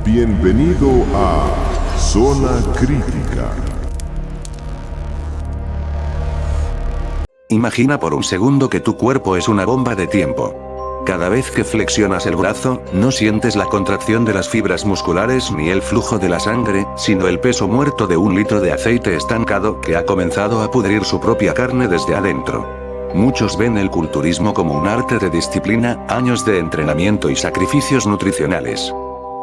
Bienvenido a Zona Crítica. Imagina por un segundo que tu cuerpo es una bomba de tiempo. Cada vez que flexionas el brazo, no sientes la contracción de las fibras musculares ni el flujo de la sangre, sino el peso muerto de un litro de aceite estancado que ha comenzado a pudrir su propia carne desde adentro. Muchos ven el culturismo como un arte de disciplina, años de entrenamiento y sacrificios nutricionales.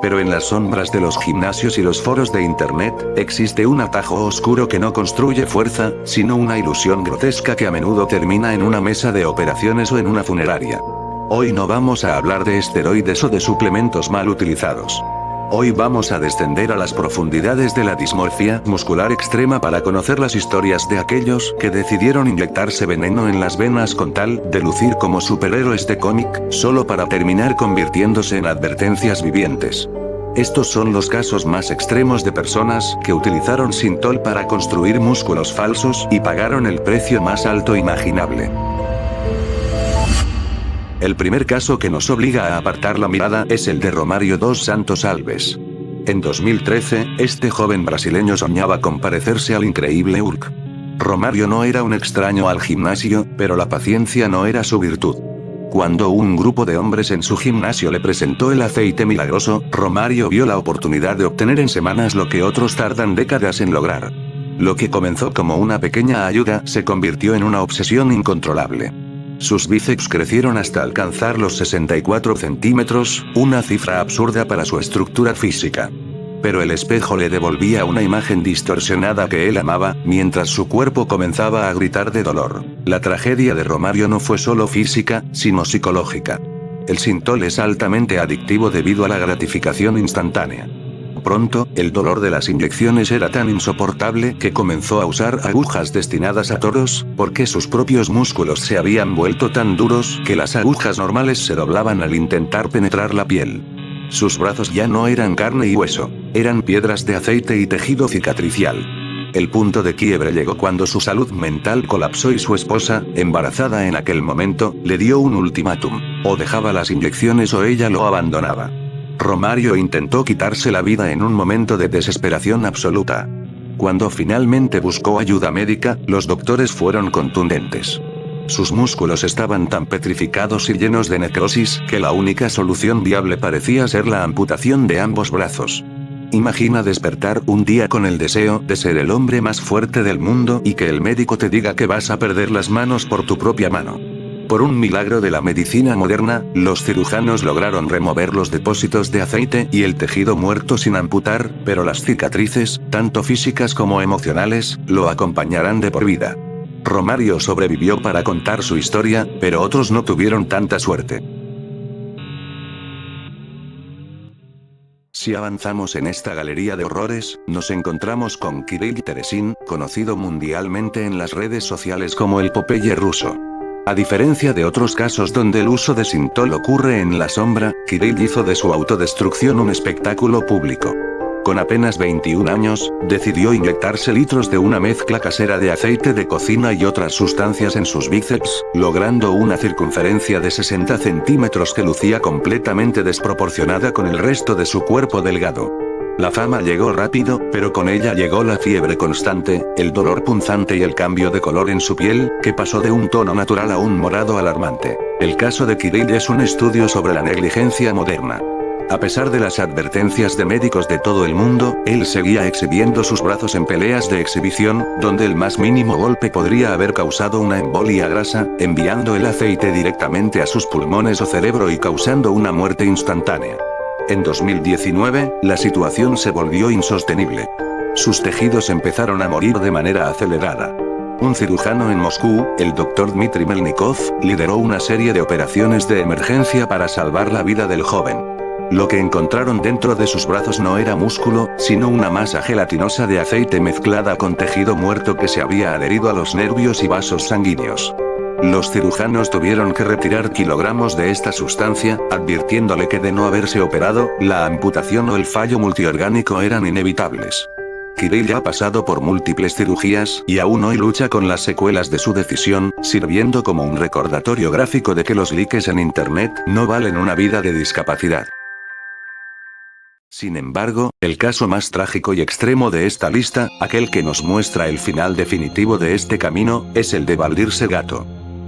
Pero en las sombras de los gimnasios y los foros de internet, existe un atajo oscuro que no construye fuerza, sino una ilusión grotesca que a menudo termina en una mesa de operaciones o en una funeraria. Hoy no vamos a hablar de esteroides o de suplementos mal utilizados. Hoy vamos a descender a las profundidades de la dismorfia muscular extrema para conocer las historias de aquellos que decidieron inyectarse veneno en las venas con tal de lucir como superhéroes de cómic, solo para terminar convirtiéndose en advertencias vivientes. Estos son los casos más extremos de personas que utilizaron Sintol para construir músculos falsos y pagaron el precio más alto imaginable. El primer caso que nos obliga a apartar la mirada es el de Romário dos Santos Alves. En 2013, este joven brasileño soñaba con parecerse al increíble Hulk. Romário no era un extraño al gimnasio, pero la paciencia no era su virtud. Cuando un grupo de hombres en su gimnasio le presentó el aceite milagroso, Romário vio la oportunidad de obtener en semanas lo que otros tardan décadas en lograr. Lo que comenzó como una pequeña ayuda se convirtió en una obsesión incontrolable. Sus bíceps crecieron hasta alcanzar los 64 centímetros, una cifra absurda para su estructura física. Pero el espejo le devolvía una imagen distorsionada que él amaba, mientras su cuerpo comenzaba a gritar de dolor. La tragedia de Romário no fue solo física, sino psicológica. El Sintol es altamente adictivo debido a la gratificación instantánea. Pronto, el dolor de las inyecciones era tan insoportable que comenzó a usar agujas destinadas a toros, porque sus propios músculos se habían vuelto tan duros que las agujas normales se doblaban al intentar penetrar la piel. Sus brazos ya no eran carne y hueso, eran piedras de aceite y tejido cicatricial. El punto de quiebre llegó cuando su salud mental colapsó y su esposa, embarazada en aquel momento, le dio un ultimátum: o dejaba las inyecciones o ella lo abandonaba. Romário intentó quitarse la vida en un momento de desesperación absoluta. Cuando finalmente buscó ayuda médica, los doctores fueron contundentes. Sus músculos estaban tan petrificados y llenos de necrosis que la única solución viable parecía ser la amputación de ambos brazos. Imagina despertar un día con el deseo de ser el hombre más fuerte del mundo y que el médico te diga que vas a perder las manos por tu propia mano. Por un milagro de la medicina moderna, los cirujanos lograron remover los depósitos de aceite y el tejido muerto sin amputar, pero las cicatrices, tanto físicas como emocionales, lo acompañarán de por vida. Romário sobrevivió para contar su historia, pero otros no tuvieron tanta suerte. Si avanzamos en esta galería de horrores, nos encontramos con Kirill Teresin, conocido mundialmente en las redes sociales como el Popeye ruso. A diferencia de otros casos donde el uso de Sintol ocurre en la sombra, Kirill hizo de su autodestrucción un espectáculo público. Con apenas 21 años, decidió inyectarse litros de una mezcla casera de aceite de cocina y otras sustancias en sus bíceps, logrando una circunferencia de 60 centímetros que lucía completamente desproporcionada con el resto de su cuerpo delgado. La fama llegó rápido, pero con ella llegó la fiebre constante, el dolor punzante y el cambio de color en su piel, que pasó de un tono natural a un morado alarmante. El caso de Kirill es un estudio sobre la negligencia moderna. A pesar de las advertencias de médicos de todo el mundo, él seguía exhibiendo sus brazos en peleas de exhibición, donde el más mínimo golpe podría haber causado una embolia grasa, enviando el aceite directamente a sus pulmones o cerebro y causando una muerte instantánea. En 2019, la situación se volvió insostenible. Sus tejidos empezaron a morir de manera acelerada. Un cirujano en Moscú, el Dr. Dmitry Melnikov, lideró una serie de operaciones de emergencia para salvar la vida del joven. Lo que encontraron dentro de sus brazos no era músculo, sino una masa gelatinosa de aceite mezclada con tejido muerto que se había adherido a los nervios y vasos sanguíneos. Los cirujanos tuvieron que retirar kilogramos de esta sustancia, advirtiéndole que de no haberse operado, la amputación o el fallo multiorgánico eran inevitables. Kirill ha pasado por múltiples cirugías y aún hoy lucha con las secuelas de su decisión, sirviendo como un recordatorio gráfico de que los likes en internet no valen una vida de discapacidad. Sin embargo, el caso más trágico y extremo de esta lista, aquel que nos muestra el final definitivo de este camino, es el de Valdir Segato.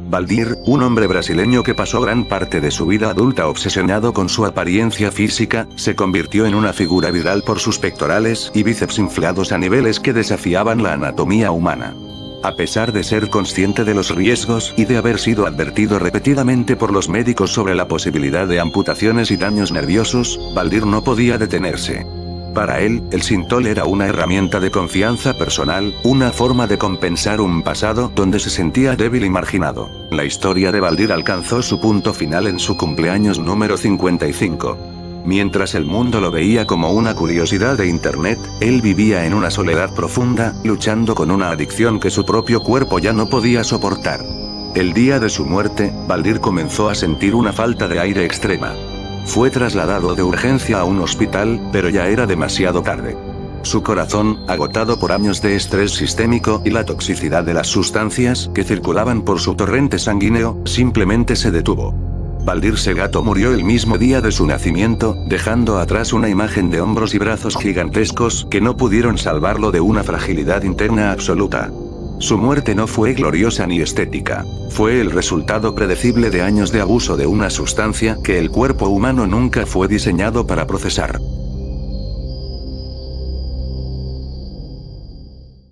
Valdir, un hombre brasileño que pasó gran parte de su vida adulta obsesionado con su apariencia física, se convirtió en una figura viral por sus pectorales y bíceps inflados a niveles que desafiaban la anatomía humana. A pesar de ser consciente de los riesgos y de haber sido advertido repetidamente por los médicos sobre la posibilidad de amputaciones y daños nerviosos, Valdir no podía detenerse. Para él, el Sintol era una herramienta de confianza personal, una forma de compensar un pasado donde se sentía débil y marginado. La historia de Valdir alcanzó su punto final en su cumpleaños número 55. Mientras el mundo lo veía como una curiosidad de internet, él vivía en una soledad profunda, luchando con una adicción que su propio cuerpo ya no podía soportar. El día de su muerte, Valdir comenzó a sentir una falta de aire extrema. Fue trasladado de urgencia a un hospital, pero ya era demasiado tarde. Su corazón, agotado por años de estrés sistémico y la toxicidad de las sustancias que circulaban por su torrente sanguíneo, simplemente se detuvo. Valdir Segato murió el mismo día de su nacimiento, dejando atrás una imagen de hombros y brazos gigantescos que no pudieron salvarlo de una fragilidad interna absoluta. Su muerte no fue gloriosa ni estética. Fue el resultado predecible de años de abuso de una sustancia que el cuerpo humano nunca fue diseñado para procesar.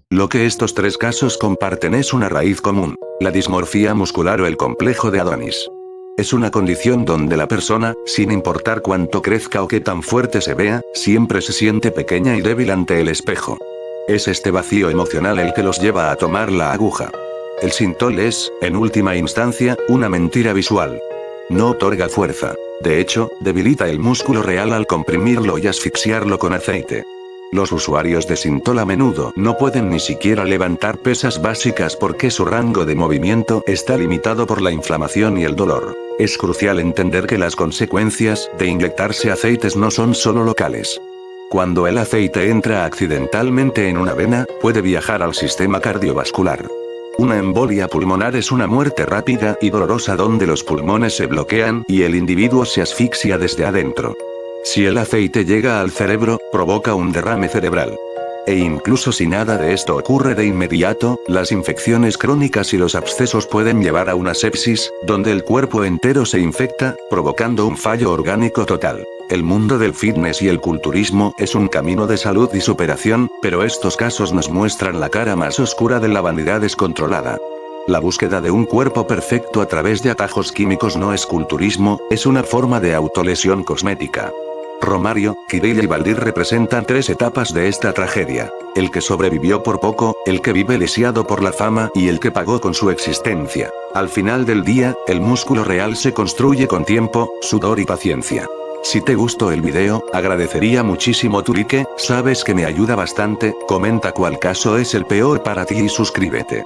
Lo que estos tres casos comparten es una raíz común: la dismorfia muscular o el complejo de Adonis. Es una condición donde la persona, sin importar cuánto crezca o qué tan fuerte se vea, siempre se siente pequeña y débil ante el espejo. Es este vacío emocional el que los lleva a tomar la aguja. El Sintol es, en última instancia, una mentira visual. No otorga fuerza. De hecho, debilita el músculo real al comprimirlo y asfixiarlo con aceite. Los usuarios de Sintol a menudo no pueden ni siquiera levantar pesas básicas porque su rango de movimiento está limitado por la inflamación y el dolor. Es crucial entender que las consecuencias de inyectarse aceites no son solo locales. Cuando el aceite entra accidentalmente en una vena, puede viajar al sistema cardiovascular. Una embolia pulmonar es una muerte rápida y dolorosa donde los pulmones se bloquean y el individuo se asfixia desde adentro. Si el aceite llega al cerebro, provoca un derrame cerebral. E incluso si nada de esto ocurre de inmediato, las infecciones crónicas y los abscesos pueden llevar a una sepsis, donde el cuerpo entero se infecta, provocando un fallo orgánico total. El mundo del fitness y el culturismo es un camino de salud y superación, pero estos casos nos muestran la cara más oscura de la vanidad descontrolada. La búsqueda de un cuerpo perfecto a través de atajos químicos no es culturismo, es una forma de autolesión cosmética. Romario, Kirill y Valdir representan tres etapas de esta tragedia: el que sobrevivió por poco, el que vive lisiado por la fama y el que pagó con su existencia. Al final del día, el músculo real se construye con tiempo, sudor y paciencia. Si te gustó el video, agradecería muchísimo tu like, sabes que me ayuda bastante, comenta cuál caso es el peor para ti y suscríbete.